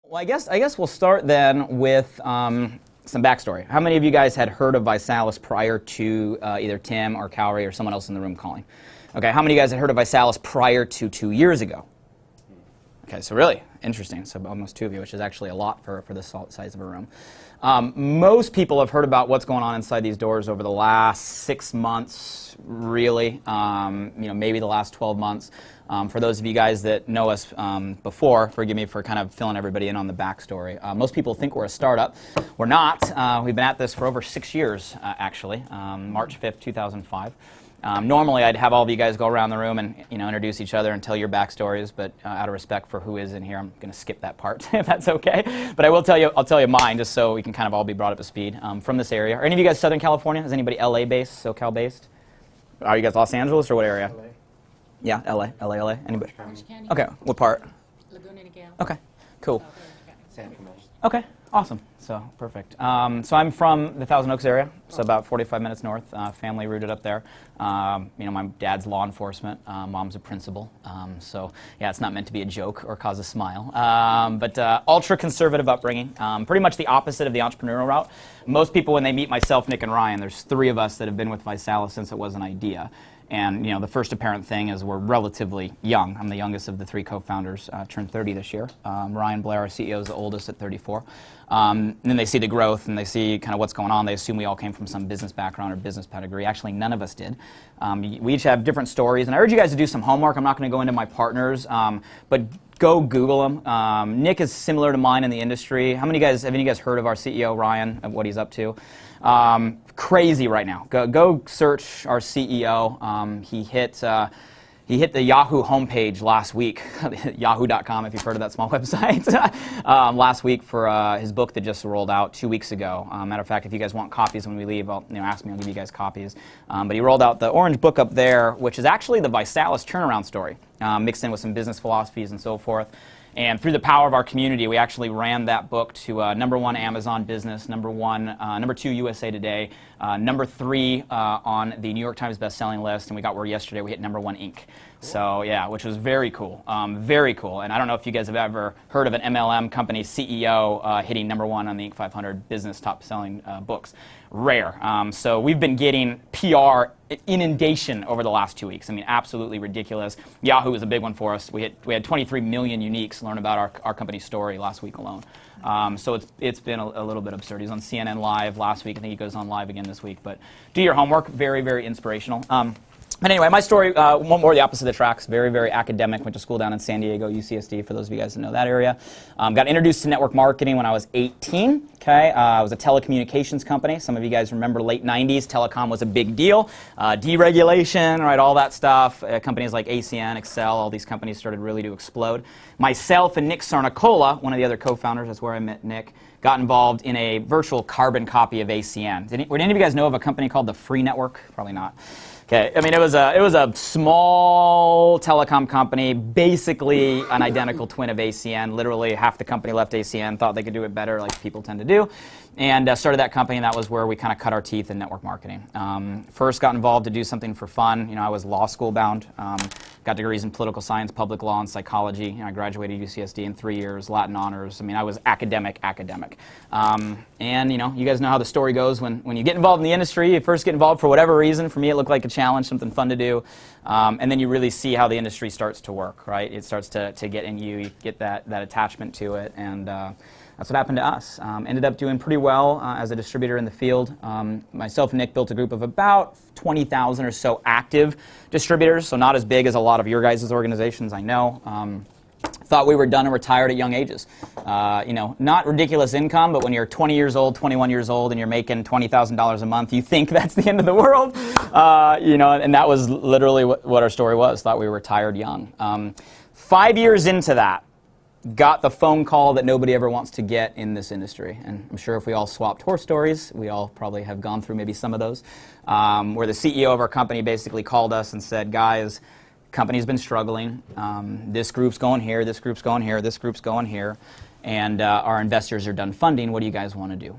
Well, I guess we'll start then with some backstory. How many of you guys had heard of ViSalus prior to either Tim or Cowrie or someone else in the room calling? Okay, how many of you guys had heard of ViSalus prior to 2 years ago? Okay, so really interesting. So almost 2 of you, which is actually a lot for this size of a room. Most people have heard about what's going on inside these doors over the last 6 months, really. Maybe the last 12 months. For those of you guys that know us before, forgive me for kind of filling everybody in on the backstory. Most people think we're a startup. We're not. We've been at this for over 6 years, actually. March 5th, 2005. Normally, I'd have all of you guys go around the room and introduce each other and tell your backstories, but out of respect for who is in here, I'm going to skip that part, if that's okay. But I'll tell you mine, just so we can kind of all be brought up to speed. From this area. Are any of you guys Southern California? Is anybody LA-based, SoCal-based? Are you guys Los Angeles or what area? LA. Yeah, LA. Anybody? Okay, what part? Laguna Niguel. Okay, cool. San Diego. Okay, awesome. So perfect. So I'm from the Thousand Oaks area, so about 45 minutes north. Family rooted up there. My dad's law enforcement. Mom's a principal. So yeah, it's not meant to be a joke or cause a smile. But ultra conservative upbringing. Pretty much the opposite of the entrepreneurial route. Most people, when they meet myself, Nick, and Ryan, there's 3 of us that have been with ViSalus since it was an idea. And the first apparent thing is we're relatively young. I'm the youngest of the 3 co-founders, turned 30 this year. Ryan Blair, our CEO, is the oldest at 34. And then they see the growth and they see kind of what's going on. They assume we all came from some business background or business pedigree. Actually, none of us did. We each have different stories. And I urge you guys to do some homework. I'm not going to go into my partners, but go Google them. Nick is similar to mine in the industry. Have any of you guys heard of our CEO, Ryan, and what he's up to? Crazy right now. Go search our CEO. He hit the Yahoo homepage last week, yahoo.com if you've heard of that small website, last week for his book that just rolled out 2 weeks ago. Matter of fact, if you guys want copies when we leave, ask me, I'll give you guys copies. But he rolled out the orange book up there, which is actually the ViSalus turnaround story, mixed in with some business philosophies and so forth. And through the power of our community, we actually ran that book to #1 Amazon business, number 2 USA Today, number 3 on the New York Times bestselling list, and we got word yesterday we hit #1 Inc. Cool. So yeah, which was very cool, very cool. And I don't know if you guys have ever heard of an MLM company CEO hitting #1 on the Inc. 500 business top-selling books. Rare. So we've been getting PR inundation over the last 2 weeks. I mean, absolutely ridiculous. Yahoo is a big one for us. We had 23 million uniques learn about our company's story last week alone. So it's been a little bit absurd. He's on CNN Live last week. I think he goes on live again this week. But do your homework. Very, very inspirational. But anyway, my story, one more the opposite of the tracks. Very, very academic. Went to school down in San Diego, UCSD, for those of you guys that know that area. Got introduced to network marketing when I was 18. Okay, it was a telecommunications company. Some of you guys remember late 90s. Telecom was a big deal. Deregulation, right, all that stuff. Companies like ACN, Excel, all these companies started really to explode. Myself and Nick Sarnicola, one of the other co-founders, that's where I met Nick, got involved in a virtual carbon copy of ACN. Would any of you guys know of a company called the Free Network? Probably not. Okay, I mean, it was a small telecom company, basically an identical twin of ACN. Literally, half the company left ACN, thought they could do it better, like people tend to do, and started that company, and that was where we kind of cut our teeth in network marketing. First got involved to do something for fun. I was law school bound. Got degrees in political science, public law, and psychology. I graduated UCSD in 3 years, Latin honors. I mean, I was academic. And you guys know how the story goes. When you get involved in the industry, you first get involved for whatever reason. For me, it looked like a challenge, something fun to do. And then you really see how the industry starts to work, right? It starts to get in you. You get that attachment to it. And that's what happened to us. Ended up doing pretty well as a distributor in the field. Myself and Nick built a group of about 20,000 or so active distributors, so not as big as a lot of your guys' organizations, I know. Thought we were done and retired at young ages. Not ridiculous income, but when you're 20 years old, 21 years old, and you're making $20,000 a month, you think that's the end of the world. And that was literally what our story was. Thought we were retired young. 5 years into that, got the phone call that nobody ever wants to get in this industry. And I'm sure if we all swapped horse stories, we all probably have gone through maybe some of those, where the CEO of our company basically called us and said, guys, company's been struggling. This group's going here, this group's going here, this group's going here, and our investors are done funding. What do you guys want to do?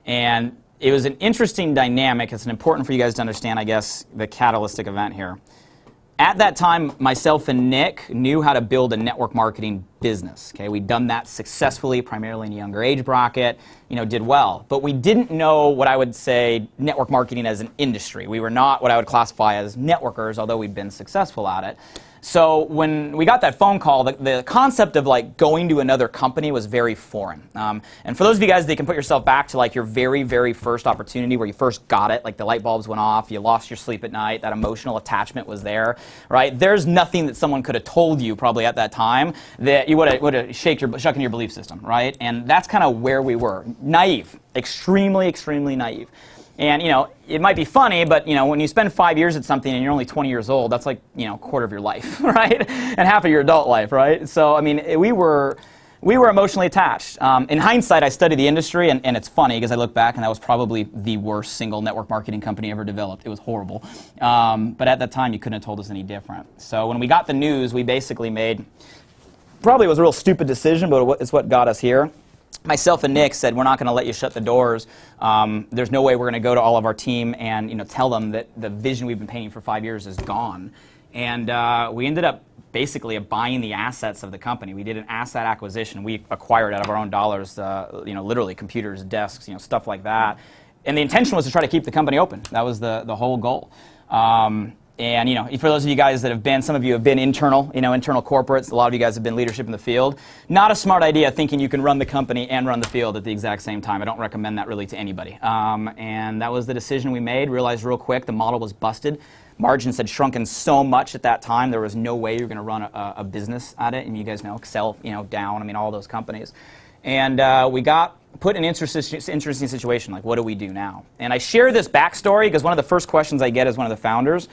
And it was an interesting dynamic. It's important for you guys to understand, I guess, the catalytic event here. At that time, myself and Nick knew how to build a network marketing business. Okay, we'd done that successfully, primarily in a younger age bracket, did well. But we didn't know what I would say network marketing as an industry. We were not what I would classify as networkers, although we'd been successful at it. So when we got that phone call, the concept of like going to another company was very foreign. And for those of you guys that can put yourself back to like your very, very first opportunity where you first got it, like the light bulbs went off, you lost your sleep at night, that emotional attachment was there, right? There's nothing that someone could have told you probably at that time that you would have shaken your belief system, right? And that's kind of where we were. Naive, extremely, extremely naive. And, it might be funny, but, when you spend 5 years at something and you're only 20 years old, that's like, a quarter of your life, right? And half of your adult life, right? So, I mean, we were emotionally attached. In hindsight, I studied the industry, and it's funny because I look back and that was probably the worst single network marketing company ever developed. It was horrible. But at that time, you couldn't have told us any different. So when we got the news, we basically made, probably was a real stupid decision, but it's what got us here. Myself and Nick said, we're not going to let you shut the doors. There's no way we're going to go to all of our team and tell them that the vision we've been painting for 5 years is gone. And we ended up basically buying the assets of the company. We did an asset acquisition. We acquired out of our own dollars, literally computers, desks, stuff like that. And the intention was to try to keep the company open. That was the whole goal. And for those of you guys that have been, some of you have been internal corporates. A lot of you guys have been leadership in the field. Not a smart idea thinking you can run the company and run the field at the exact same time. I don't recommend that really to anybody. And that was the decision we made. Realized real quick the model was busted. Margins had shrunken so much at that time. There was no way you were going to run a business at it. And you guys know Excel, down. I mean, all those companies. And we got put in an interesting situation. Like, what do we do now? And I share this backstory because one of the first questions I get as one of the founders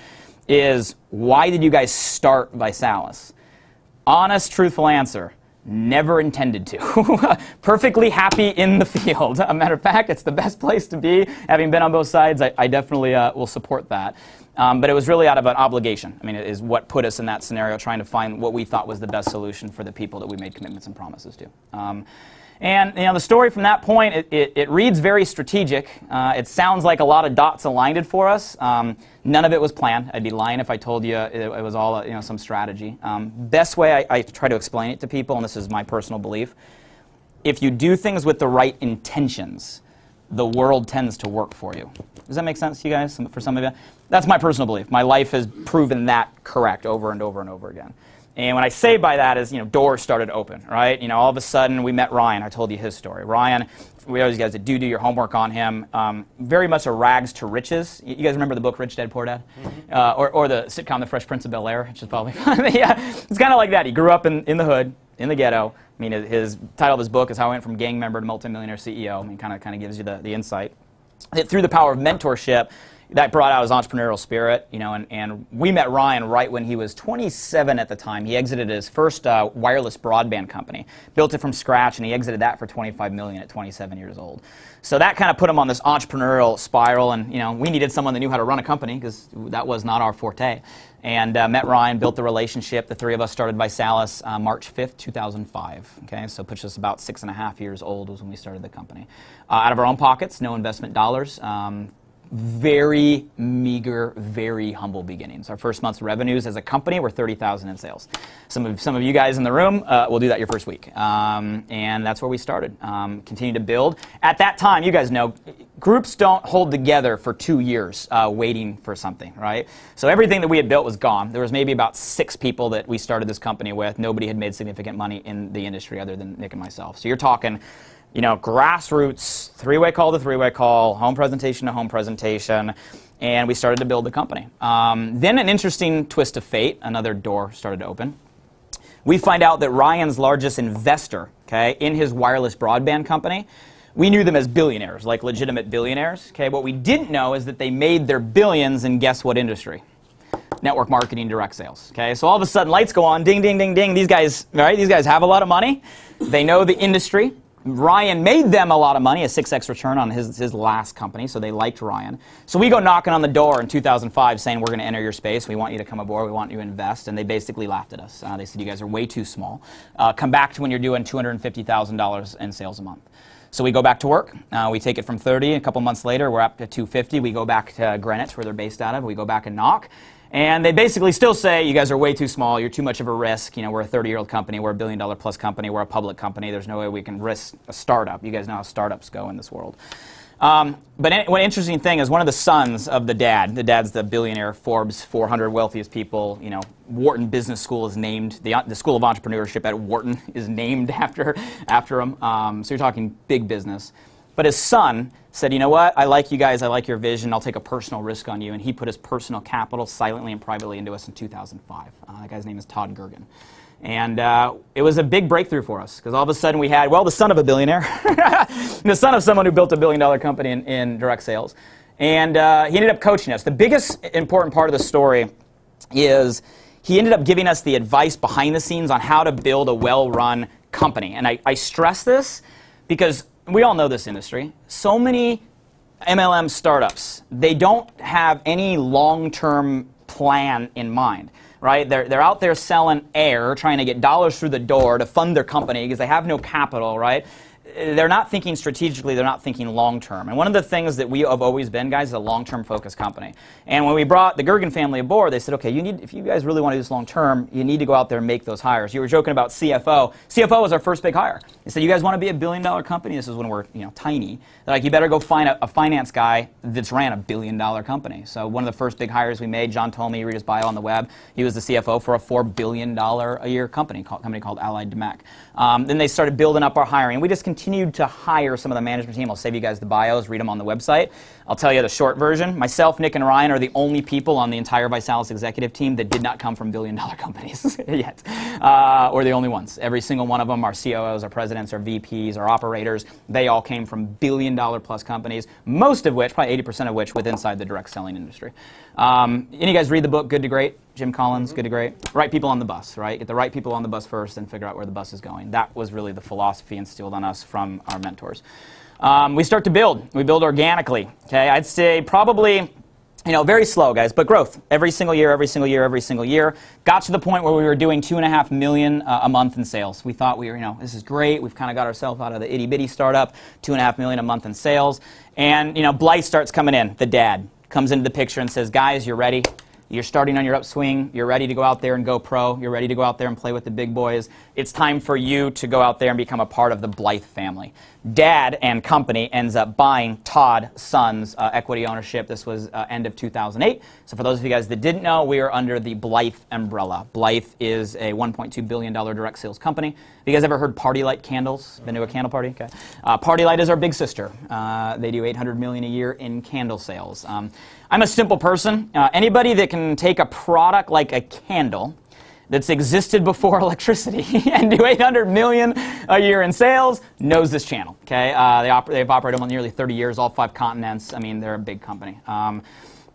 is, why did you guys start ViSalus? Honest, truthful answer, never intended to. Perfectly happy in the field. A matter of fact, it's the best place to be. Having been on both sides, I definitely will support that. But it was really out of an obligation. I mean, it is what put us in that scenario, trying to find what we thought was the best solution for the people that we made commitments and promises to. And the story from that point, it reads very strategic. It sounds like a lot of dots aligned for us. None of it was planned. I'd be lying if I told you it was all some strategy. Best way I try to explain it to people, and this is my personal belief, if you do things with the right intentions, the world tends to work for you. Does that make sense to you guys? For some of you, that's my personal belief. My life has proven that correct over and over and over again. And what I say by that is, doors started to open, right? All of a sudden we met Ryan. I told you his story. Ryan, we always guys that do your homework on him. Very much a rags to riches. You guys remember the book Rich Dad Poor Dad, or the sitcom The Fresh Prince of Bel-Air, which is probably yeah, it's kind of like that. He grew up in the hood, in the ghetto. I mean, his title of his book is How I Went from Gang Member to Multimillionaire CEO. I mean, kind of gives you the insight. Through the power of mentorship, that brought out his entrepreneurial spirit, and we met Ryan right when he was 27 at the time. He exited his first wireless broadband company, built it from scratch, and he exited that for $25 million at 27 years old. So that kind of put him on this entrepreneurial spiral, and we needed someone that knew how to run a company because that was not our forte. And met Ryan, built the relationship. The three of us started ViSalus March 5th, 2005. Okay, so puts us about 6.5 years old was when we started the company. Out of our own pockets, no investment dollars. Very meager, very humble beginnings. Our first month's revenues as a company were $30,000 in sales. Some of you guys in the room will do that your first week, and that's where we started. Continue to build. At that time, you guys know, groups don't hold together for 2 years waiting for something, right? So everything that we had built was gone. There was maybe about 6 people that we started this company with. Nobody had made significant money in the industry other than Nick and myself. So you're talking, grassroots, three-way call to three-way call, home presentation to home presentation, and we started to build the company. Then an interesting twist of fate, another door started to open. We find out that Ryan's largest investor, okay, in his wireless broadband company, we knew them as billionaires, like legitimate billionaires. Okay, what we didn't know is that they made their billions in guess what industry? Network marketing, direct sales. Okay, so all of a sudden lights go on, ding, ding, ding, ding. These guys, right? These guys have a lot of money. They know the industry. Ryan made them a lot of money, a 6x return on his last company, so they liked Ryan. So we go knocking on the door in 2005 saying, we're going to enter your space, we want you to come aboard, we want you to invest, and they basically laughed at us. They said, you guys are way too small. Come back to when you're doing $250,000 in sales a month. So we go back to work. We take it from 30. A couple months later, we're up to 250. We go back to Greenwich, where they're based out of. We go back and knock. And they basically still say, you guys are way too small, you're too much of a risk. You know, we're a 30-year-old company, we're a $1 billion plus company, we're a public company, there's no way we can risk a startup. You guys know how startups go in this world. But one interesting thing is one of the sons of the dad's the billionaire, Forbes 400 wealthiest people. You know, Wharton Business School is named, the School of Entrepreneurship at Wharton is named after him. So you're talking big business. But his son said, you know what, I like you guys, I like your vision, I'll take a personal risk on you. And he put his personal capital silently and privately into us in 2005. That guy's name is Todd Gergen. And it was a big breakthrough for us, because all of a sudden we had, well, the son of a billionaire, the son of someone who built a $1 billion company in direct sales. And he ended up coaching us. The biggest important part of the story is he ended up giving us the advice behind the scenes on how to build a well-run company. And I stress this because we all know this industry. So many MLM startups, they don't have any long-term plan in mind. Right? They're out there selling air, trying to get dollars through the door to fund their company because they have no capital, right? They're not thinking strategically, they're not thinking long-term. And one of the things that we have always been, guys, is a long-term focused company. And when we brought the Gergen family aboard, they said, okay, if you guys really want to do this long-term, you need to go out there and make those hires. You were joking about CFO. CFO was our first big hire. They said, you guys want to be a $1 billion company? This is when we're tiny. They're like, you better go find a finance guy that's ran a $1 billion company. So one of the first big hires we made, John told me, read his bio on the web, he was the CFO for a $4 billion a year company called Allied Demec. Then they started building up our hiring. We just continued to hire some of the management team. I'll save you guys the bios, read them on the website. I'll tell you the short version. Myself, Nick, and Ryan are the only people on the entire ViSalus executive team that did not come from $1 billion companies yet. We're the only ones. Every single one of them, our COOs, our presidents, our VPs, our operators, they all came from $1 billion plus companies, most of which, probably 80% of which, with inside the direct selling industry. Any of you guys read the book Good to Great? Jim Collins, Good to Great. Right people on the bus, right? Get the right people on the bus first and figure out where the bus is going. That was really the philosophy instilled on us from our mentors. We start to build. We build organically. Okay, I'd say probably, very slow, guys, but growth. Every single year, every single year, every single year. Got to the point where we were doing $2.5 million a month in sales. We thought we were, this is great. We've kind of got ourselves out of the itty-bitty startup, $2.5 million a month in sales. And, Blythe starts coming in, the dad. Comes into the picture and says, guys, you're ready. You're starting on your upswing. You're ready to go out there and go pro. You're ready to go out there and play with the big boys. It's time for you to go out there and become a part of the Blythe family. Dad and company ends up buying Todd Son's equity ownership. This was end of 2008. So for those of you guys that didn't know, we are under the Blythe umbrella. Blythe is a $1.2 billion direct sales company. Have you guys ever heard Party Light candles? Been to a candle party? Okay. Party Light is our big sister. They do $800 million a year in candle sales. I'm a simple person. Anybody that can take a product like a candle that's existed before electricity and do $800 million a year in sales knows this channel. Okay, they've operated on nearly 30 years, all 5 continents. I mean, they're a big company.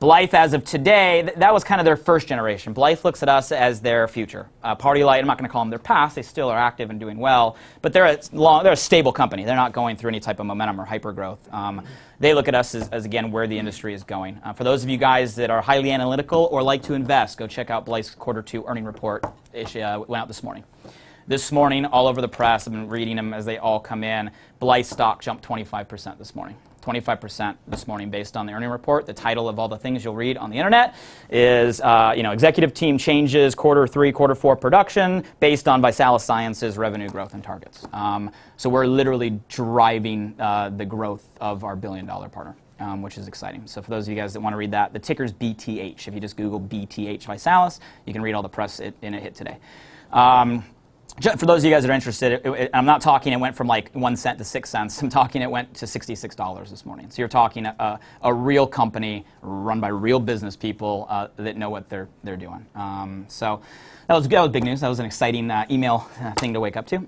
Blythe, as of today, that was kind of their first generation. Blythe looks at us as their future. Party Light, I'm not going to call them their past. They still are active and doing well, but they're a stable company. They're not going through any type of momentum or hypergrowth. They look at us as again, where the industry is going. For those of you guys that are highly analytical or like to invest, go check out Blythe's Q2 earning report. It went out this morning. This morning, all over the press, I've been reading them as they all come in. Blythe stock jumped 25% this morning. 25% this morning based on the earning report. The title of all the things you'll read on the internet is, executive team changes Q3, Q4 production based on ViSalus Sciences revenue growth and targets. So we're literally driving the growth of our $1 billion partner, which is exciting. So for those of you guys that want to read that, the ticker's BTH. If you just Google BTH ViSalus, you can read all the press in it hit today. For those of you guys that are interested, I'm not talking it went from like 1 cent to 6 cents. I'm talking it went to $66 this morning. So you're talking a real company run by real business people that know what they're doing. So that was big news. That was an exciting email thing to wake up to.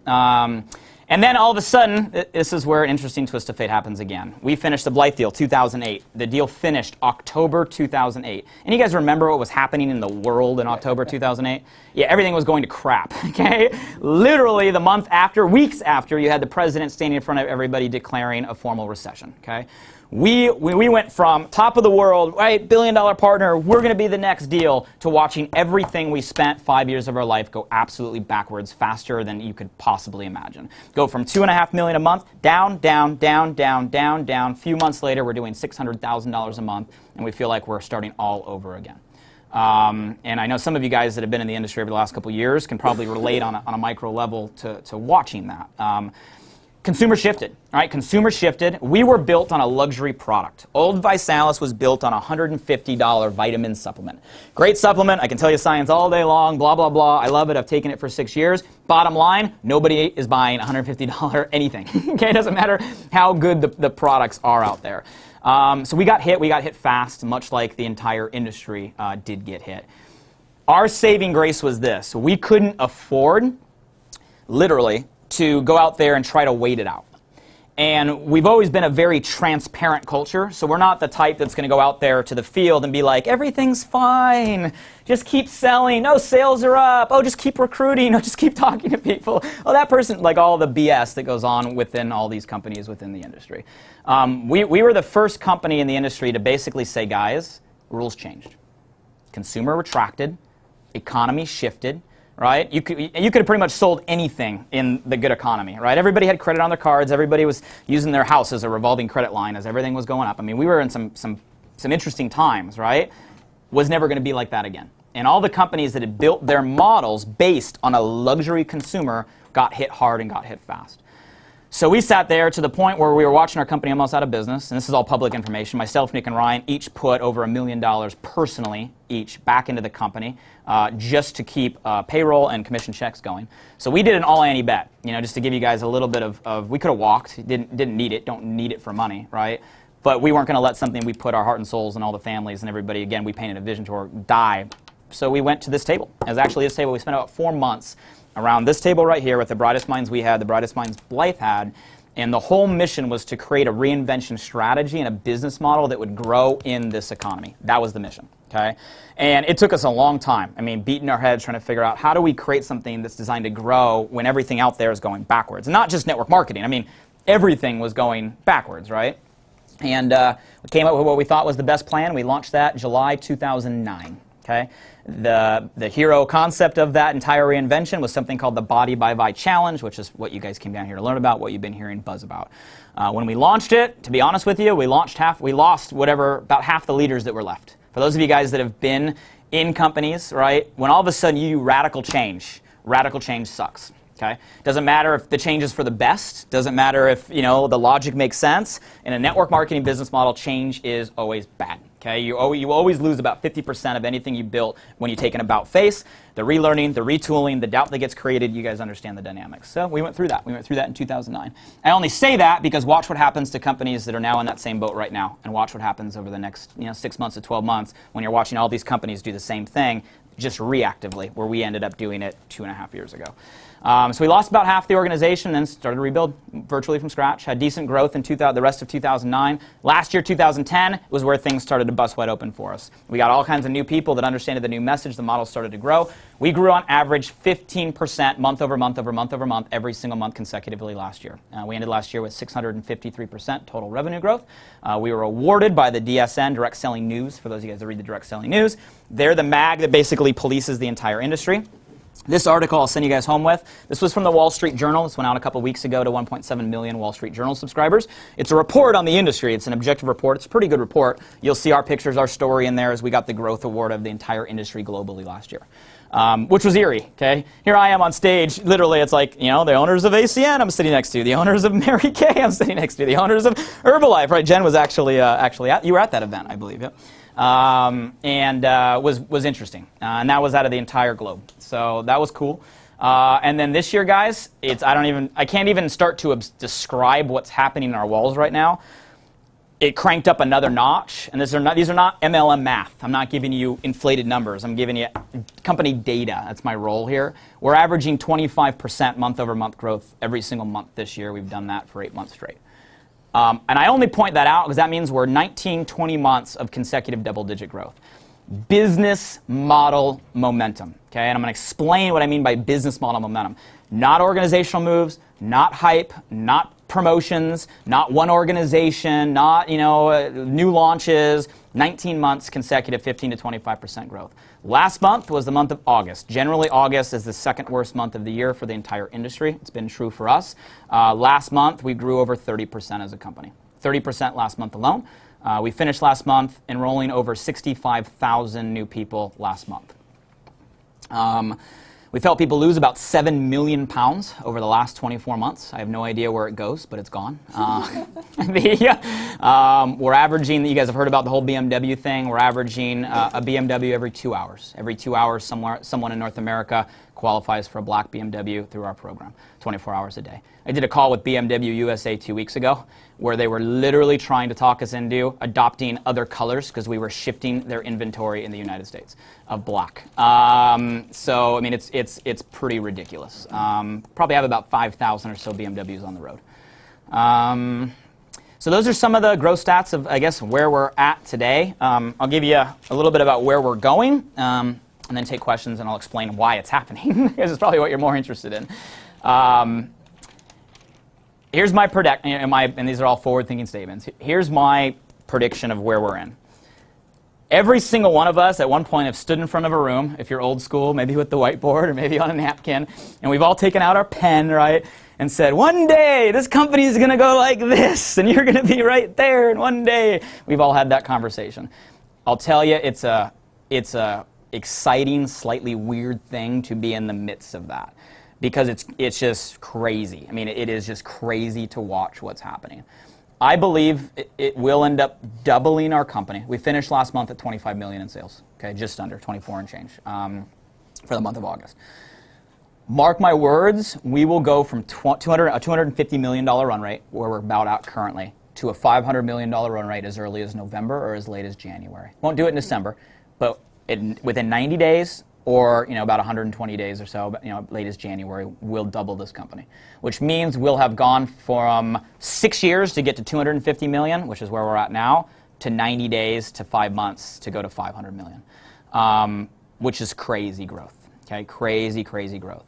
And then all of a sudden, this is where an interesting twist of fate happens again. We finished the Blythe deal, 2008. The deal finished October 2008. And you guys remember what was happening in the world in October 2008? Yeah, everything was going to crap, okay? Literally the month after, weeks after, you had the president standing in front of everybody declaring a formal recession, okay? We went from top of the world, right, $1 billion partner, we're going to be the next deal, to watching everything we spent 5 years of our life go absolutely backwards faster than you could possibly imagine. Go from $2.5 million a month, down, down, down, down, down, down. A few months later, we're doing $600,000 a month, and we feel like we're starting all over again. And I know some of you guys that have been in the industry over the last couple of years can probably relate on a micro level to watching that. Consumer shifted, all right? Consumer shifted. We were built on a luxury product. Old ViSalus was built on a $150 vitamin supplement. Great supplement. I can tell you science all day long, blah, blah, blah. I love it. I've taken it for 6 years. Bottom line, nobody is buying $150 anything. Okay, it doesn't matter how good the products are out there. So we got hit fast, much like the entire industry did get hit. Our saving grace was this. We couldn't afford, literally, to go out there and try to wait it out. And we've always been a very transparent culture, so we're not the type that's going to go out there to the field and be like, everything's fine, just keep selling, no, sales are up, oh, just keep recruiting, oh, just keep talking to people. Oh, that person, like all the BS that goes on within all these companies within the industry. We were the first company in the industry to basically say, guys, rules changed. Consumer retracted, economy shifted. Right? You could have pretty much sold anything in the good economy, right? Everybody had credit on their cards. Everybody was using their house as a revolving credit line as everything was going up. I mean, we were in some interesting times, right? Was never going to be like that again. And all the companies that had built their models based on a luxury consumer got hit hard and got hit fast. So we sat there to the point where we were watching our company almost out of business, and this is all public information. Myself, Nick, and Ryan each put over $1 million personally each back into the company just to keep payroll and commission checks going. So we did an all-ante bet, just to give you guys a little bit of we could have walked, didn't need it, don't need it for money, right? But we weren't going to let something we put our heart and souls and all the families and everybody, again, we painted a vision toward, die. So we went to this table. It was actually this table. We spent about 4 months around this table right here with the brightest minds we had, the brightest minds Blythe had, and the whole mission was to create a reinvention strategy and a business model that would grow in this economy. That was the mission, okay? And it took us a long time. I mean, beating our heads trying to figure out how do we create something that's designed to grow when everything out there is going backwards. And not just network marketing. I mean, everything was going backwards, right? And we came up with what we thought was the best plan. We launched that July 2009. Okay? The hero concept of that entire reinvention was something called the Body by Vi Challenge, which is what you guys came down here to learn about, what you've been hearing buzz about. When we launched it, to be honest with you, we lost about half the leaders that were left. For those of you guys that have been in companies, right, when all of a sudden you do radical change sucks. Okay? Doesn't matter if the change is for the best. Doesn't matter if the logic makes sense. In a network marketing business model, change is always bad. Okay? You always lose about 50% of anything you built when you take an about face. The relearning, the retooling, the doubt that gets created. You guys understand the dynamics. So we went through that. We went through that in 2009. I only say that because watch what happens to companies that are now in that same boat right now, and watch what happens over the next 6 months to 12 months when you're watching all these companies do the same thing, just reactively, where we ended up doing it 2.5 years ago. So we lost about half the organization and then started to rebuild virtually from scratch. Had decent growth in the rest of 2009. Last year, 2010, was where things started to bust wide open for us. We got all kinds of new people that understood the new message. The model started to grow. We grew on average 15% month over month over month over month every single month consecutively last year. We ended last year with 653% total revenue growth. We were awarded by the DSN, Direct Selling News, for those of you guys that read the Direct Selling News. They're the mag that basically polices the entire industry. This article I'll send you guys home with. This was from the Wall Street Journal. This went out a couple weeks ago to 1.7 million Wall Street Journal subscribers. It's a report on the industry. It's an objective report. It's a pretty good report. You'll see our pictures, our story in there as we got the growth award of the entire industry globally last year, which was eerie. Okay, here I am on stage. Literally, it's like the owners of ACN I'm sitting next to, the owners of Mary Kay I'm sitting next to, the owners of Herbalife. Right? Jen was actually you were at that event, I believe. Yep. Was interesting, and that was out of the entire globe. So that was cool. And then this year, guys, I can't even start to describe what's happening in our walls right now. It cranked up another notch, and these are not MLM math. I'm not giving you inflated numbers. I'm giving you company data. That's my role here. We're averaging 25% month over month growth every single month this year. We've done that for 8 months straight. And I only point that out because that means we're 19, 20 months of consecutive double-digit growth. Business model momentum, okay? And I'm going to explain what I mean by business model momentum. Not organizational moves, not hype, not promotions, not one organization, not new launches. 19 months consecutive 15 to 25% growth. Last month was the month of August. Generally, August is the second worst month of the year for the entire industry. It's been true for us. Last month, we grew over 30% as a company. 30% last month alone. We finished last month enrolling over 65,000 new people last month. We've helped people lose about 7 million pounds over the last 24 months. I have no idea where it goes, but it's gone. We're averaging, you guys have heard about the whole BMW thing, we're averaging a BMW every 2 hours. Every 2 hours, someone in North America qualifies for a black BMW through our program, 24 hours a day. I did a call with BMW USA 2 weeks ago where they were literally trying to talk us into adopting other colors because we were shifting their inventory in the United States of black. So, I mean, it's pretty ridiculous. Probably have about 5,000 or so BMWs on the road. So those are some of the growth stats of, I guess, where we're at today. I'll give you a little bit about where we're going. And then take questions, and I'll explain why it's happening, because it's probably what you're more interested in. Here's my prediction, and these are all forward-thinking statements. Here's my prediction of where we're in. Every single one of us at one point have stood in front of a room, if you're old school, maybe with the whiteboard or maybe on a napkin, and we've all taken out our pen, right, and said, one day this company is going to go like this, and you're going to be right there, and one day. We've all had that conversation. I'll tell you, it's a exciting, slightly weird thing to be in the midst of that, because it's just crazy. I mean, it is just crazy to watch what's happening. I believe it will end up doubling our company. We finished last month at 25 million in sales, okay, just under 24 and change for the month of August. Mark my words, we will go from a $250 million run rate, where we're about at currently, to a $500 million run rate as early as November or as late as January. Won't do it in December, but within 90 days, or about 120 days or so, late as January, we'll double this company, which means we'll have gone from 6 years to get to 250 million, which is where we're at now, to 90 days to 5 months to go to 500 million, which is crazy growth. Okay, crazy, crazy growth.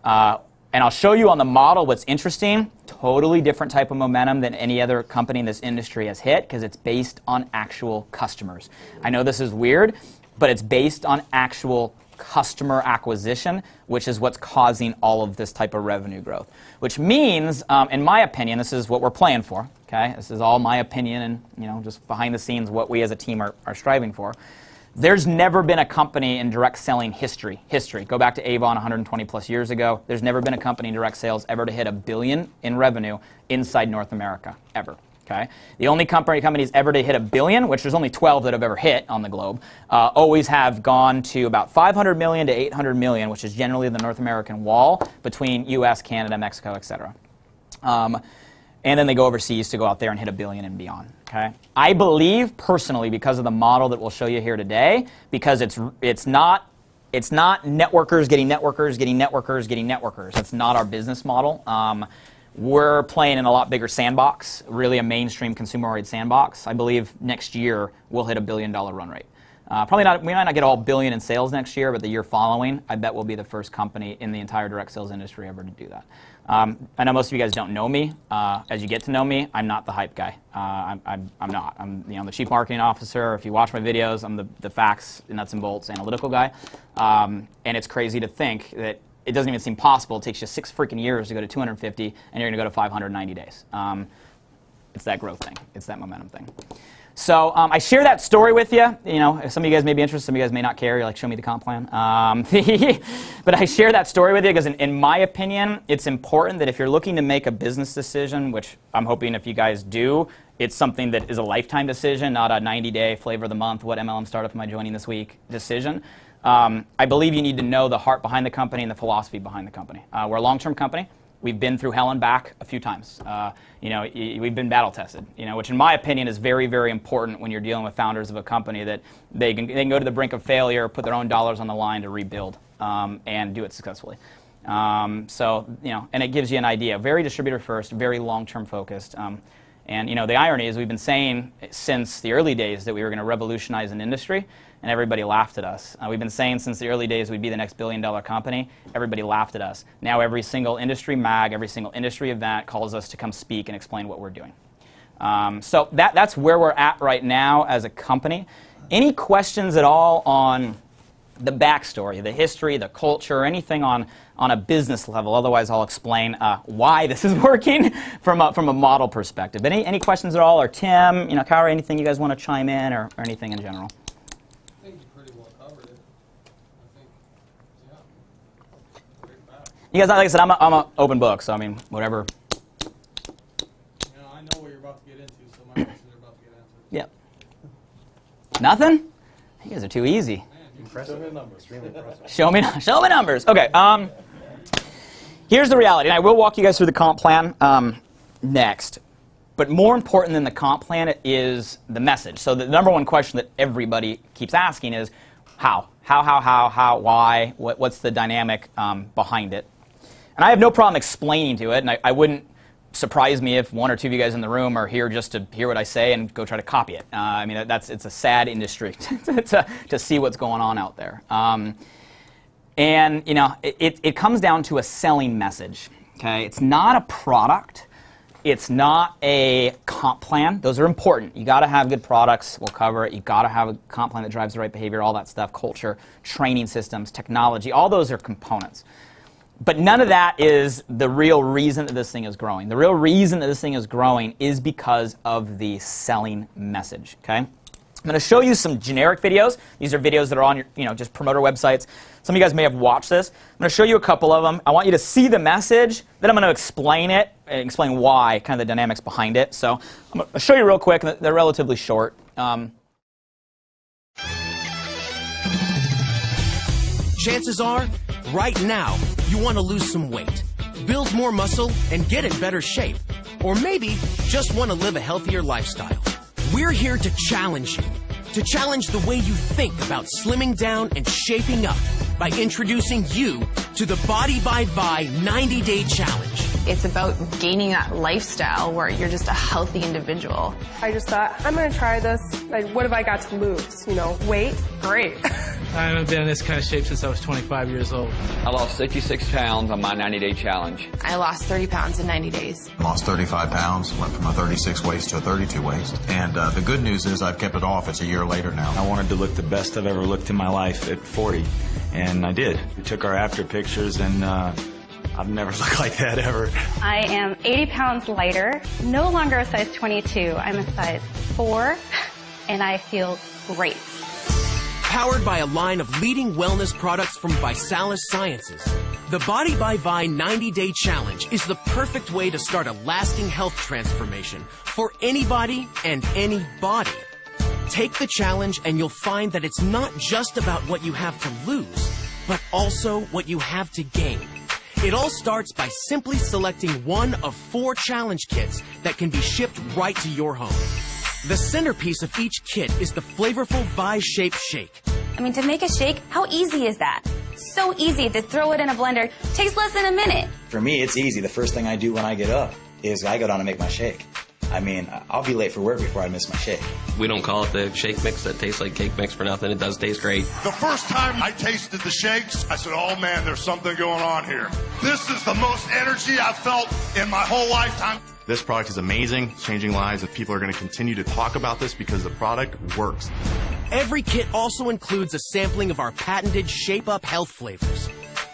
And I'll show you on the model what's interesting. Totally different type of momentum than any other company in this industry has hit, because it's based on actual customers. I know this is weird, but it's based on actual customer acquisition, which is what's causing all of this type of revenue growth. Which means, in my opinion, this is what we're playing for. Okay, this is all my opinion, and just behind the scenes, what we as a team are striving for. There's never been a company in direct selling history. Go back to Avon 120 plus years ago. There's never been a company in direct sales ever to hit $1 billion in revenue inside North America, ever. Okay? The only companies ever to hit $1 billion, which there's only 12 that have ever hit on the globe, always have gone to about 500 million to 800 million, which is generally the North American wall between US, Canada, Mexico, etc. And then they go overseas to go out there and hit $1 billion and beyond. Okay? I believe personally, because of the model that we'll show you here today, because it's not networkers getting networkers getting networkers getting networkers. That's not our business model. We're playing in a lot bigger sandbox, really a mainstream consumer-oriented sandbox. I believe next year we'll hit $1 billion run rate. Probably not. We might not get all $1 billion in sales next year, but the year following, I bet we'll be the first company in the entire direct sales industry ever to do that. I know most of you guys don't know me. As you get to know me, I'm not the hype guy. I'm not. I'm the chief marketing officer. If you watch my videos, I'm the facts, nuts and bolts, analytical guy. And it's crazy to think that it doesn't even seem possible. It takes you 6 freaking years to go to 250, and you're going to go to 590 days. It's that growth thing. It's that momentum thing. So I share that story with you. Some of you guys may be interested, some of you guys may not care. You're like, show me the comp plan. But I share that story with you because, in my opinion, it's important that if you're looking to make a business decision, which I'm hoping if you guys do, it's something that is a lifetime decision, not a 90-day flavor of the month, what MLM startup am I joining this week decision. I believe you need to know the heart behind the company and the philosophy behind the company. We're a long-term company. We've been through hell and back a few times. We've been battle tested, which in my opinion is very, very important when you're dealing with founders of a company, that they can go to the brink of failure, put their own dollars on the line to rebuild and do it successfully. And it gives you an idea. Very distributor first, very long-term focused. And the irony is we've been saying since the early days that we were going to revolutionize an industry, and everybody laughed at us. We've been saying since the early days we'd be the next billion-dollar company. Everybody laughed at us. Now every single industry mag, every single industry event calls us to come speak and explain what we're doing. So that's where we're at right now as a company. Any questions at all on the backstory, the history, the culture, anything on a business level. Otherwise, I'll explain why this is working from a model perspective. Any questions at all? Or Tim, Kyra, anything you guys want to chime in or anything in general? I think you pretty well covered it. I think, yeah. Great back. You guys, like I said, I'm an open book, so I mean, whatever. I know what you're about to get into, so my questions are about to get answered. Yep. Nothing? You guys are too easy. Show me numbers. Extremely impressive. Show me numbers. Okay. Here's the reality, and I will walk you guys through the comp plan next. But more important than the comp plan is the message. So the number one question that everybody keeps asking is how? How, why? What's the dynamic behind it? And I have no problem explaining to it, and I wouldn't surprise me if one or two of you guys in the room are here just to hear what I say and go try to copy it. I mean, it's a sad industry to see what's going on out there. And it comes down to a selling message. Okay, it's not a product. It's not a comp plan. Those are important. You got to have good products. We'll cover it. You got to have a comp plan that drives the right behavior, all that stuff, culture, training systems, technology. All those are components. But none of that is the real reason that this thing is growing. The real reason that this thing is growing is because of the selling message. Okay? I'm going to show you some generic videos. These are videos that are on your, just promoter websites. Some of you guys may have watched this. I'm going to show you a couple of them. I want you to see the message. Then I'm going to explain it and explain why, kind of the dynamics behind it. So I'm going to show you real quick. They're relatively short. Chances are, right now, you want to lose some weight, build more muscle, and get in better shape. Or maybe just want to live a healthier lifestyle. We're here to challenge you, to challenge the way you think about slimming down and shaping up by introducing you to the Body by Vi 90-Day Challenge. It's about gaining that lifestyle where you're just a healthy individual. I just thought, I'm going to try this. Like, what have I got to lose? Weight? Great. I haven't been in this kind of shape since I was 25 years old. I lost 66 pounds on my 90-day challenge. I lost 30 pounds in 90 days. Lost 35 pounds, went from a 36 waist to a 32 waist. And the good news is I've kept it off. It's a year later now. I wanted to look the best I've ever looked in my life at 40, and I did. We took our after pictures, and I've never looked like that ever. I am 80 pounds lighter, no longer a size 22. I'm a size 4, and I feel great. Powered by a line of leading wellness products from ViSalus Sciences, the Body by Vi 90-Day Challenge is the perfect way to start a lasting health transformation for anybody and any body. Take the challenge and you'll find that it's not just about what you have to lose, but also what you have to gain. It all starts by simply selecting one of 4 challenge kits that can be shipped right to your home. The centerpiece of each kit is the flavorful Vi-shaped shake. I mean, to make a shake, how easy is that? So easy to throw it in a blender. Takes less than a minute. For me, it's easy. The first thing I do when I get up is I go down and make my shake. I mean, I'll be late for work before I miss my shake. We don't call it the shake mix that tastes like cake mix for nothing. It does taste great. The first time I tasted the shakes, I said, oh man, there's something going on here. This is the most energy I've felt in my whole lifetime. This product is amazing, changing lives, and people are going to continue to talk about this because the product works. Every kit also includes a sampling of our patented Shape Up health flavors.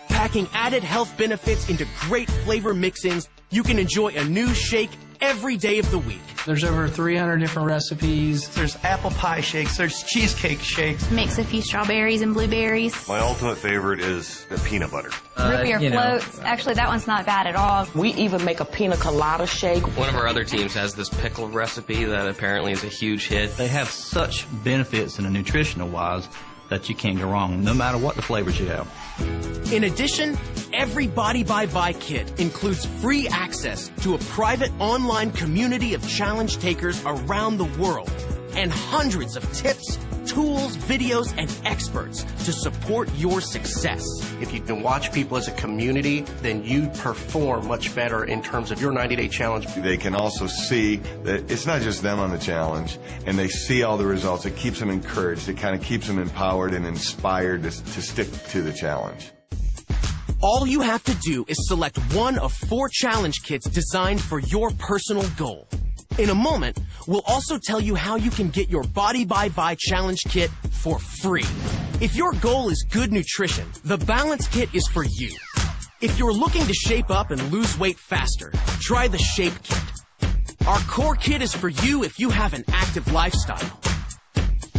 Packing added health benefits into great flavor mix-ins, you can enjoy a new shake every day of the week. There's over 300 different recipes. There's apple pie shakes, there's cheesecake shakes. Mix a few strawberries and blueberries. My ultimate favorite is the peanut butter. Root beer floats. Actually, that one's not bad at all. We even make a pina colada shake. One of our other teams has this pickle recipe that apparently is a huge hit. They have such benefits in a nutritional wise that you can't go wrong, no matter what the flavors you have. In addition, every Body by Vi kit includes free access to a private online community of challenge takers around the world and hundreds of tips, tools, videos, and experts to support your success. If you can watch people as a community, then you perform much better in terms of your 90-day challenge. They can also see that it's not just them on the challenge, and they see all the results. It keeps them encouraged. It kind of keeps them empowered and inspired to stick to the challenge. All you have to do is select one of 4 challenge kits designed for your personal goal. In a moment, we'll also tell you how you can get your Body by Vi Challenge Kit for free. If your goal is good nutrition, the Balance Kit is for you. If you're looking to shape up and lose weight faster, try the Shape Kit. Our Core Kit is for you if you have an active lifestyle.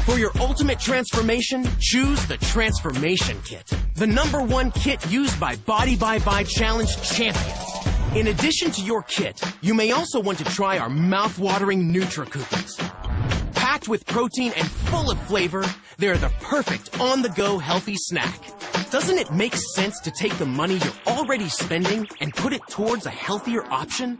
For your ultimate transformation, choose the Transformation Kit, the #1 kit used by Body by Vi Challenge champions. In addition to your kit, you may also want to try our mouth-watering Nutri-Coupons. Packed with protein and full of flavor, they're the perfect on-the-go healthy snack. Doesn't it make sense to take the money you're already spending and put it towards a healthier option?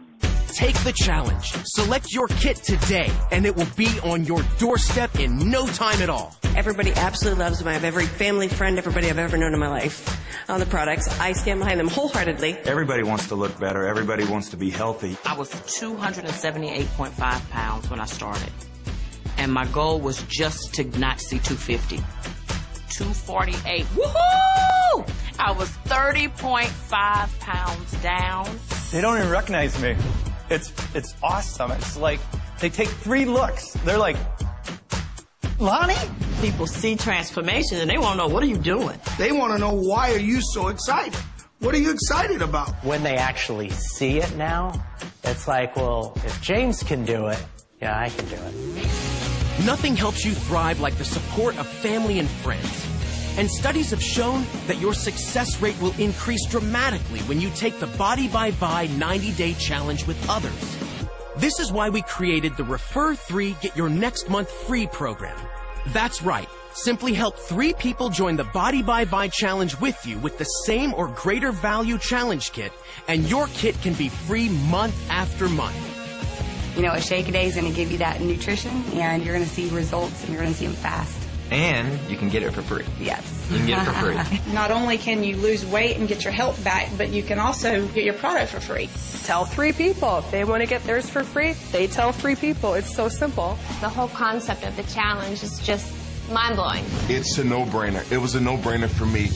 Take the challenge. Select your kit today, and it will be on your doorstep in no time at all. Everybody absolutely loves them. I have every family, friend, everybody I've ever known in my life on the products. I stand behind them wholeheartedly. Everybody wants to look better. Everybody wants to be healthy. I was 278.5 pounds when I started. And my goal was just to not see 250. 248. Woohoo! I was 30.5 pounds down. They don't even recognize me. It's awesome. It's like they take 3 looks. They're like, Lonnie? People see transformation and they want to know, what are you doing? They want to know, why are you so excited? What are you excited about? When they actually see it now, it's like, well, if James can do it, yeah, I can do it. Nothing helps you thrive like the support of family and friends. And studies have shown that your success rate will increase dramatically when you take the Body by Vi 90-Day Challenge with others. This is why we created the Refer 3 Get Your Next Month Free program. That's right. Simply help 3 people join the Body by Vi Challenge with you with the same or greater value challenge kit, and your kit can be free month after month. You know, a Shake-A-Day is going to give you that nutrition, and you're going to see results, and you're going to see them fast. And you can get it for free. Yes. You can get it for free. Not only can you lose weight and get your health back, but you can also get your product for free. Tell 3 people. If they want to get theirs for free, they tell 3 people. It's so simple. The whole concept of the challenge is just mind-blowing. It's a no-brainer. It was a no-brainer for me.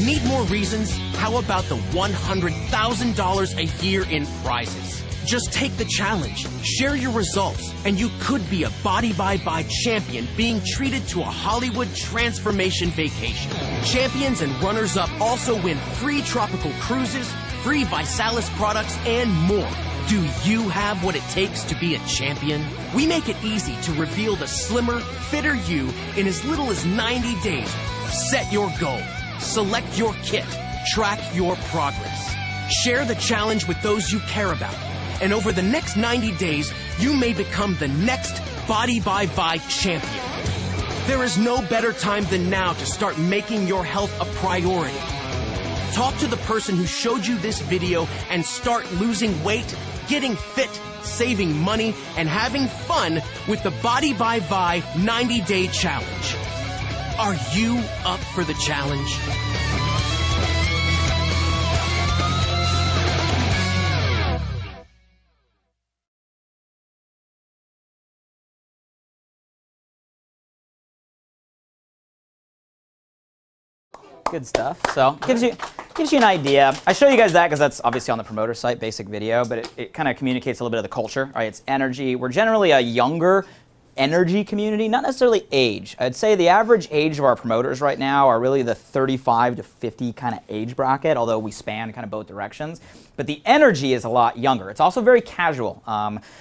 Need more reasons? How about the $100,000 a year in prizes? Just take the challenge, share your results, and you could be a Body by Vi champion being treated to a Hollywood transformation vacation. Champions and runners-up also win free tropical cruises, free ViSalus products, and more. Do you have what it takes to be a champion? We make it easy to reveal the slimmer, fitter you in as little as 90 days. Set your goal. Select your kit. Track your progress. Share the challenge with those you care about. And over the next 90 days, you may become the next Body by Vi champion. There is no better time than now to start making your health a priority. Talk to the person who showed you this video and start losing weight, getting fit, saving money, and having fun with the Body by Vi 90-Day Challenge. Are you up for the challenge? Good stuff. So gives you an idea. I show you guys that because that's obviously on the promoter site, basic video, but it kind of communicates a little bit of the culture. Right? It's energy. We're generally a younger energy community, not necessarily age. I'd say the average age of our promoters right now are really the 35 to 50 kind of age bracket, although we span kind of both directions. But the energy is a lot younger. It's also very casual,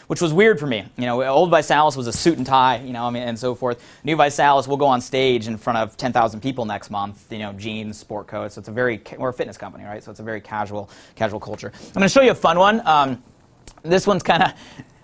which was weird for me. You know, old ViSalus was a suit and tie, you know, I mean, and so forth. New ViSalus, we'll go on stage in front of 10,000 people next month, you know, jeans, sport coats. So it's we're a fitness company, right? So it's a very casual culture. I'm going to show you a fun one. This one's kind of,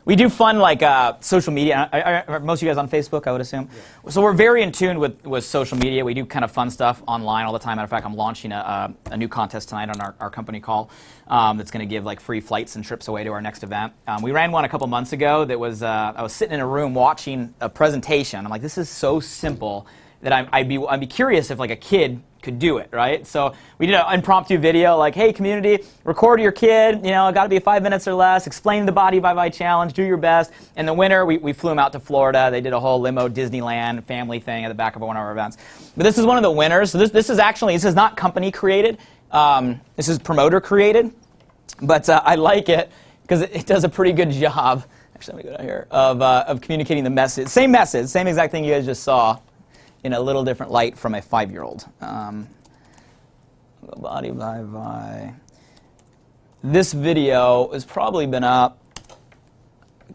we do fun like social media. Are most of you guys on Facebook, I would assume? Yeah. So we're very in tune with social media. We do kind of fun stuff online all the time. Matter of fact, I'm launching a new contest tonight on our company call that's going to give like free flights and trips away to our next event. We ran one a couple months ago that was, I was sitting in a room watching a presentation. I'm like, this is so simple that I'd be curious if like a kid could do it, right? So we did an impromptu video like, hey community, record your kid, you know, got to be 5 minutes or less, explain the Body by Vi challenge, do your best. And the winner, we flew him out to Florida. They did a whole limo Disneyland family thing at the back of one of our events. But this is one of the winners. So this is not company created. This is promoter created. But I like it because it does a pretty good job actually, let me go down here, of communicating the message, same exact thing you guys just saw, in a little different light from a 5-year-old. Body by Vi. This video has probably been up,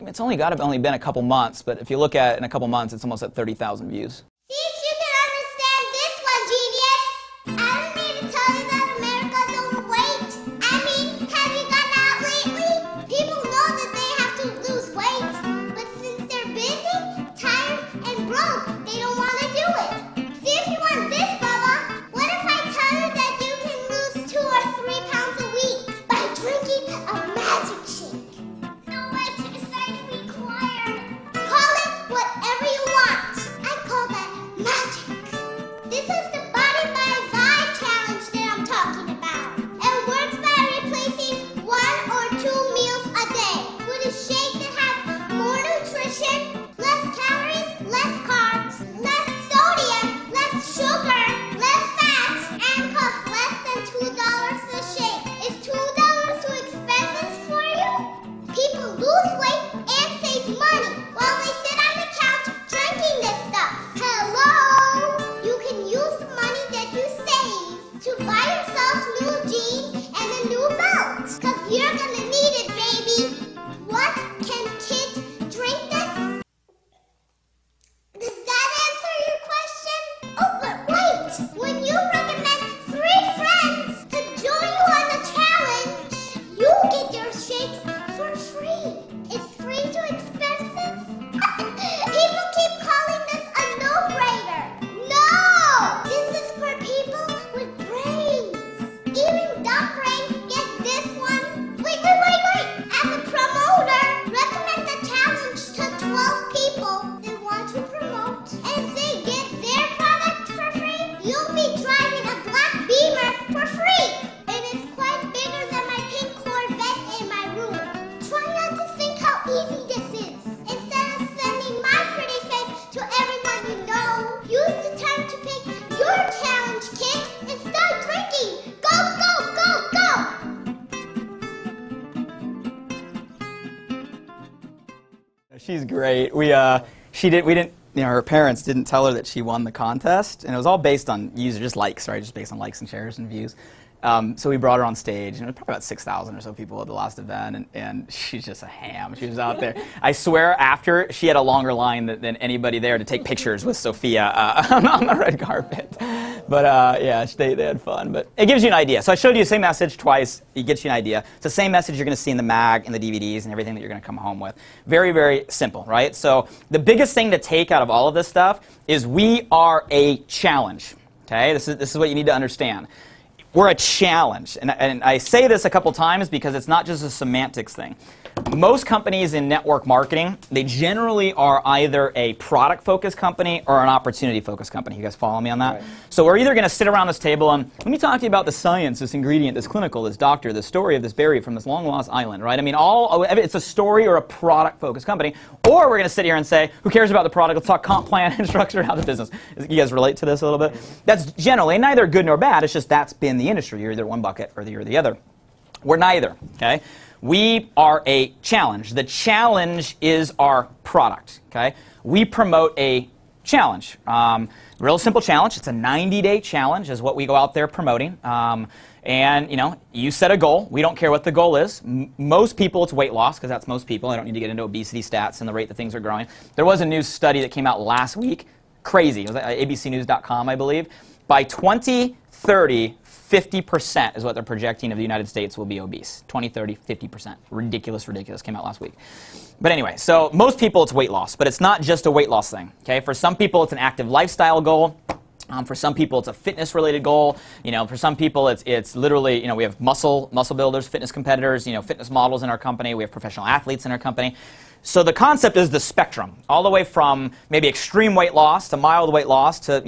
it's only got to only been a couple months, but if you look at it in a couple months, it's almost at 30,000 views. See if you can understand this one, genius. I don't need to tell you that America's overweight. I mean, have you gone out lately? People know that they have to lose weight, but since they're busy, tired, and broke, they don't want to do it. See if you want this, Bubba. What if I tell you that you can lose 2 or 3 pounds a week by drinking a magic shake? No exercise required. Call it whatever you want. I call that magic. This is the Body by Vi challenge that I'm talking about. It works by replacing 1 or 2 meals a day with a shake that has more nutrition, less calories, less carbs, less sodium, less sugar, less fat, and costs less than $2 a shake. Is $2 too expensive for you? People lose weight and save money while they sit on the couch drinking this stuff. Hello? You can use the money that you save to buy yourself new jeans and a new belt. Cause you're gonna need it, baby. What? Can kids drink this? Does that answer your question? Oh, but wait! When you recommend 3 friends to join you on the challenge, you get your shakes for free. Is free too expensive? People keep calling this a no-brainer. No! This is for people with brains. Even dumb brains get this one. Wait. As a promoter, recommend the challenge to 12 people that want to promote. And if they get their product for free, you'll be driving a black Beamer for free. And it's quite bigger than my pink Corvette in my room. Try not to think how easy this is. Instead of sending my pretty face to everyone you know, use the time to pick your challenge kit and start drinking. Go, go, go, go! She's great. Her parents didn't tell her that she won the contest, and it was all based on just likes, right? Just based on likes and shares and views. So we brought her on stage, and it was probably about 6,000 or so people at the last event, and she's just a ham. She was out there. I swear, after, she had a longer line than anybody there to take pictures with Sophia on the red carpet. But yeah, they had fun. But it gives you an idea. So I showed you the same message twice. It gets you an idea. It's the same message you're going to see in the mag, and the DVDs, and everything that you're going to come home with. Very, very simple, right? So the biggest thing to take out of all of this stuff is we are a challenge. Okay, this is what you need to understand. We're a challenge. And I say this a couple times because it's not just a semantics thing. Most companies in network marketing, they generally are either a product-focused company or an opportunity-focused company. You guys follow me on that? Right. So we're either going to sit around this table and, let me talk to you about the science, this ingredient, this clinical, this doctor, the story of this berry from this long-lost island, right? I mean, it's a story or a product-focused company. Or we're going to sit here and say, who cares about the product? Let's talk comp plan and structure how the business. You guys relate to this a little bit? That's generally neither good nor bad. It's just that's been the industry. You're either one bucket or you're the other. We're neither, okay? We are a challenge. The challenge is our product, okay? We promote a challenge. Real simple challenge. It's a 90-day challenge is what we go out there promoting. And, you set a goal. We don't care what the goal is. Most people, it's weight loss, because that's most people. I don't need to get into obesity stats and the rate that things are growing. There was a new study that came out last week. Crazy. It was at abcnews.com, I believe. By 2030, 50% is what they're projecting of the United States will be obese. 2030, 50%. Ridiculous. Came out last week. But anyway, so most people it's weight loss, but it's not just a weight loss thing. Okay, for some people it's an active lifestyle goal. For some people it's a fitness-related goal. For some people it's literally we have muscle builders, fitness competitors, fitness models in our company. We have professional athletes in our company. So the concept is the spectrum, all the way from maybe extreme weight loss to mild weight loss to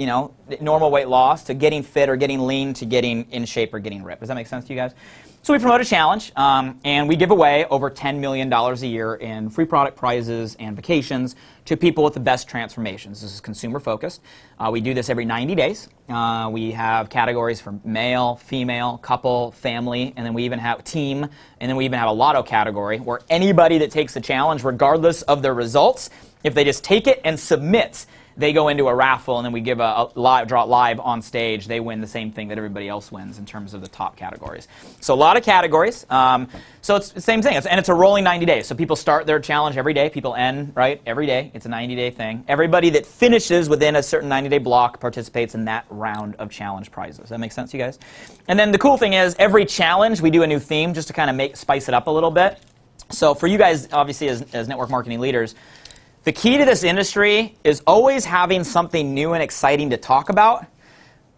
normal weight loss to getting fit or getting lean to getting in shape or getting ripped. Does that make sense to you guys? So we promote a challenge, and we give away over $10 million a year in free product prizes and vacations to people with the best transformations. This is consumer focused. We do this every 90 days. We have categories for male, female, couple, family, and then we even have team, and then we even have a lotto category where anybody that takes the challenge, regardless of their results, if they just take it and submit, they go into a raffle, and then we give a live draw live on stage. They win the same thing that everybody else wins in terms of the top categories. So a lot of categories. So it's the same thing, and it's a rolling 90 days. So people start their challenge every day. People end, right, every day. It's a 90-day thing. Everybody that finishes within a certain 90-day block participates in that round of challenge prizes. Does that make sense, you guys? And then the cool thing is, every challenge we do a new theme just to kind of spice it up a little bit. So for you guys, obviously, as network marketing leaders, the key to this industry is always having something new and exciting to talk about,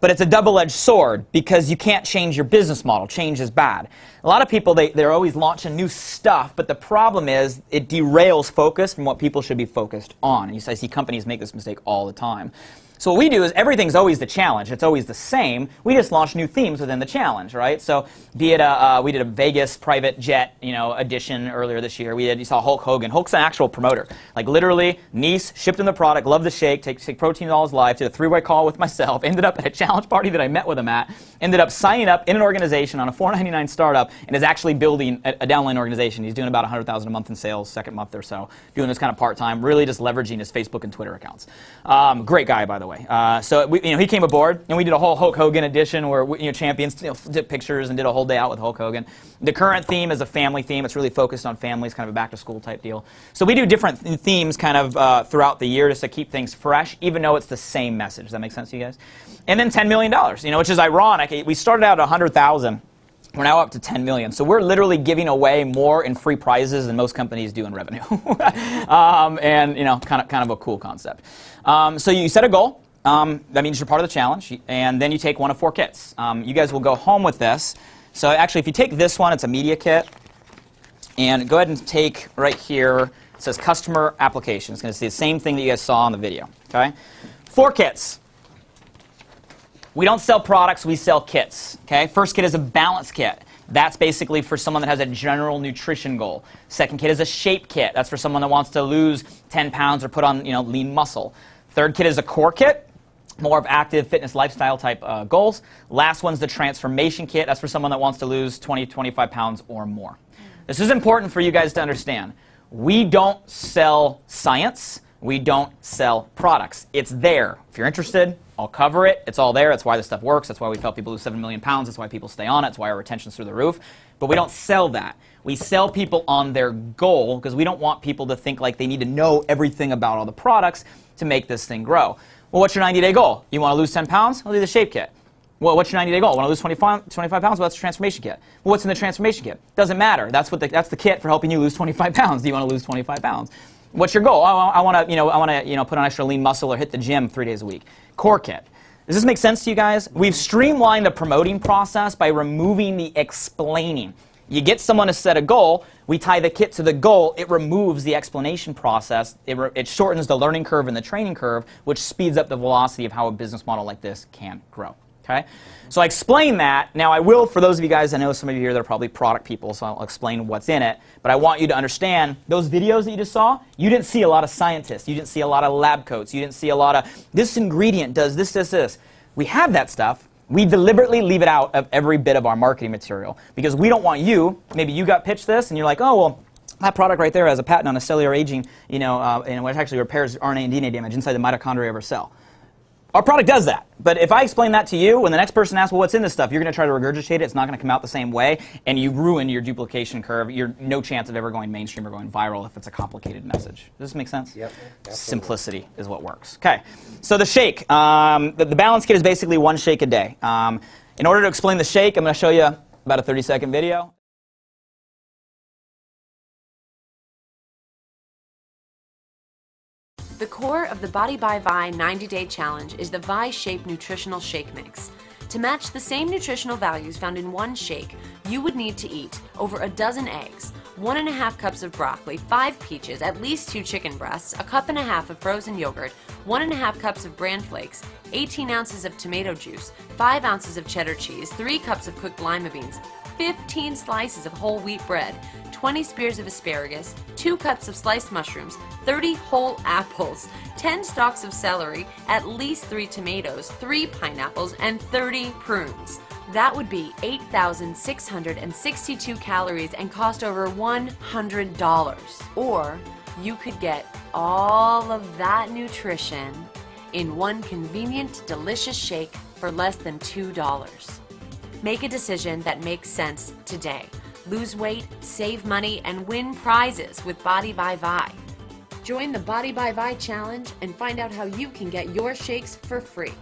but it's a double-edged sword because you can't change your business model. Change is bad. A lot of people, they're always launching new stuff, but the problem is it derails focus from what people should be focused on. And I see companies make this mistake all the time. So what we do is everything's always the challenge. It's always the same. We just launch new themes within the challenge, right? So be it we did a Vegas private jet, edition earlier this year. You saw Hulk Hogan. Hulk's an actual promoter. Like literally, niece, shipped him the product, loved the shake, take protein all his life, did a three-way call with myself, ended up at a challenge party that I met with him at, ended up signing up in an organization on a $4.99 startup, and is actually building a downline organization. He's doing about $100,000 a month in sales, second month or so, doing this kind of part-time, really just leveraging his Facebook and Twitter accounts. Great guy, by the way. So he came aboard, and we did a whole Hulk Hogan edition where champions took pictures and did a whole day out with Hulk Hogan. The current theme is a family theme. It's really focused on families, kind of a back-to-school type deal. So we do different themes kind of throughout the year just to keep things fresh, even though it's the same message. Does that make sense to you guys? And then $10 million, which is ironic. We started out at $100,000. We're now up to $10 million. So we're literally giving away more in free prizes than most companies do in revenue. And kind of a cool concept. So you set a goal. That means you're part of the challenge, and then you take one of 4 kits. You guys will go home with this. So actually, if you take this one, it's a media kit. And go ahead and take right here, it says customer application. It's going to see the same thing that you guys saw on the video. Okay? 4 kits. We don't sell products, we sell kits. Okay? First kit is a balance kit. That's basically for someone that has a general nutrition goal. Second kit is a shape kit. That's for someone that wants to lose 10 pounds or put on lean muscle. Third kit is a core kit. More of active fitness lifestyle type goals. Last one's the transformation kit. That's for someone that wants to lose 20, 25 pounds or more. This is important for you guys to understand. We don't sell science. We don't sell products. It's there. If you're interested, I'll cover it. It's all there. That's why this stuff works. That's why we've helped people lose 7 million pounds. That's why people stay on it. That's why our retention's through the roof. But we don't sell that. We sell people on their goal because we don't want people to think like they need to know everything about all the products to make this thing grow. Well, what's your 90-day goal? You want to lose 10 pounds? I'll do the shape kit. Well, what's your 90-day goal? Want to lose 25 pounds? Well, that's the transformation kit. Well, what's in the transformation kit? Doesn't matter. That's the kit for helping you lose 25 pounds. Do you want to lose 25 pounds? What's your goal? I want to put on extra lean muscle or hit the gym 3 days a week. Core kit. Does this make sense to you guys? We've streamlined the promoting process by removing the explaining. You get someone to set a goal, we tie the kit to the goal, it removes the explanation process, it shortens the learning curve and the training curve, which speeds up the velocity of how a business model like this can grow. Okay? So I explain that. Now I will, for those of you guys, I know some of you here that are probably product people, so I'll explain what's in it, but I want you to understand, those videos that you just saw, you didn't see a lot of scientists, you didn't see a lot of lab coats, you didn't see a lot of, this ingredient does this, this, this. We have that stuff. We deliberately leave it out of every bit of our marketing material because we don't want you, maybe you got pitched this and you're like, oh, well, that product right there has a patent on a cellular aging, and which actually repairs RNA and DNA damage inside the mitochondria of our cell. Our product does that. But if I explain that to you, when the next person asks, well, what's in this stuff, you're going to try to regurgitate it. It's not going to come out the same way, and you ruin your duplication curve. You're no chance of ever going mainstream or going viral if it's a complicated message. Does this make sense? Yep. Absolutely. Simplicity is what works. Okay. So the shake. The balance kit is basically 1 shake a day. In order to explain the shake, I'm going to show you about a 30-second video. The core of the Body by Vi 90-Day Challenge is the Vi Shape Nutritional Shake Mix. To match the same nutritional values found in 1 shake, you would need to eat over a dozen eggs, 1½ cups of broccoli, 5 peaches, at least 2 chicken breasts, a 1½ cups of frozen yogurt, 1½ cups of bran flakes, 18 ounces of tomato juice, 5 ounces of cheddar cheese, 3 cups of cooked lima beans, 15 slices of whole wheat bread, 20 spears of asparagus, 2 cups of sliced mushrooms, 30 whole apples, 10 stalks of celery, at least 3 tomatoes, 3 pineapples, and 30 prunes. That would be 8,662 calories and cost over $100. Or you could get all of that nutrition in one convenient, delicious shake for less than $2. Make a decision that makes sense today. Lose weight, save money, and win prizes with Body by Vi. Join the Body by Vi challenge and find out how you can get your shakes for free.